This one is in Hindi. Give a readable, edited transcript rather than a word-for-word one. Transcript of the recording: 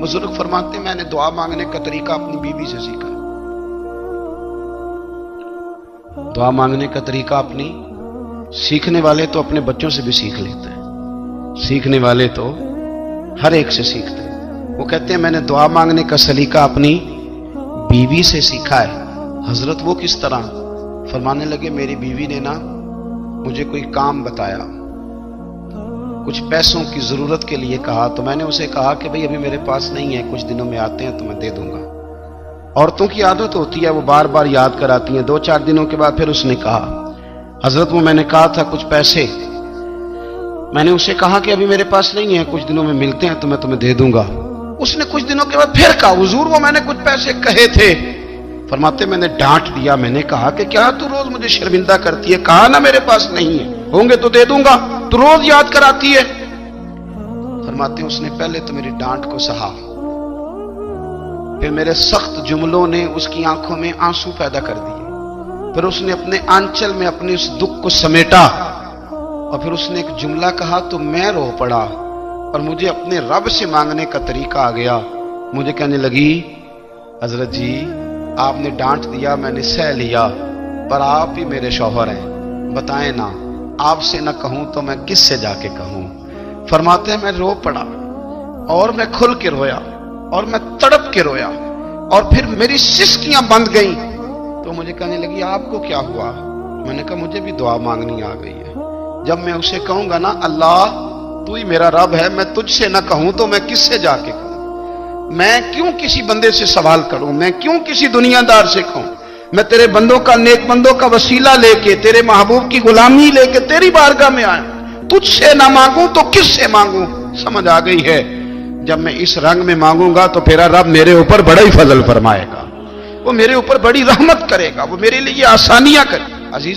बुजुर्ग फरमाते हैं, मैंने दुआ मांगने का तरीका अपनी बीवी से सीखा। दुआ मांगने का तरीका अपनी, सीखने वाले तो अपने बच्चों से भी सीख लेते हैं, सीखने वाले तो हर एक से सीखते हैं। वो कहते हैं मैंने दुआ मांगने का सलीका अपनी बीवी से सीखा है। हजरत वो किस तरह? फरमाने लगे, मेरी बीवी ने ना मुझे कोई काम बताया, कुछ पैसों की जरूरत के लिए कहा, तो मैंने उसे कहा कि भाई अभी मेरे पास नहीं है, कुछ दिनों में आते हैं तो मैं दे दूंगा। औरतों की आदत होती है, वो बार बार याद कराती हैं। 2-4 दिनों के बाद फिर उसने कहा, हजरत वो मैंने कहा था कुछ पैसे, मैंने उसे कहा कि अभी मेरे पास नहीं है, कुछ दिनों में मिलते हैं तो मैं तुम्हें दे दूंगा। उसने कुछ दिनों के बाद फिर कहा, हुजूर वो मैंने कुछ पैसे कहे थे। फरमाते मैंने डांट दिया, मैंने कहा कि क्या तू रोज मुझे शर्मिंदा करती है, कहा ना मेरे पास नहीं है, होंगे तो दे दूंगा, तू रोज याद कराती है। फरमाते उसने पहले तो मेरी डांट को सहा, फिर मेरे सख्त जुमलों ने उसकी आंखों में आंसू पैदा कर दिए, फिर उसने अपने आंचल में अपने उस दुख को समेटा और फिर उसने एक जुमला कहा तो मैं रो पड़ा और मुझे अपने रब से मांगने का तरीका आ गया। मुझे कहने लगी, हजरत जी आपने डांट दिया, मैंने सह लिया, पर आप ही मेरे शौहर हैं, बताएं ना, आपसे ना कहूं तो मैं किससे जाके कहूं। फरमाते हैं मैं रो पड़ा और मैं खुल के रोया और मैं तड़प के रोया और फिर मेरी सिसकियां बंद गईं। तो मुझे कहने लगी आपको क्या हुआ? मैंने कहा मुझे भी दुआ मांगनी आ गई है। जब मैं उसे कहूंगा ना अल्लाह तू ही मेरा रब है, मैं तुझसे ना कहूं तो मैं किससे जाके कहूं, मैं क्यों किसी बंदे से सवाल करूं, मैं क्यों किसी दुनियादार से कहूं, मैं तेरे बंदों का, नेक बंदों का वसीला लेके, तेरे महबूब की गुलामी लेके तेरी बारगाह में आया, तुझसे ना मांगूं तो किससे मांगूं। समझ आ गई है? जब मैं इस रंग में मांगूंगा तो फिर रब मेरे ऊपर बड़ा ही फजल फरमाएगा, वो मेरे ऊपर बड़ी रहमत करेगा, वो मेरे लिए आसानियां करे। अजीज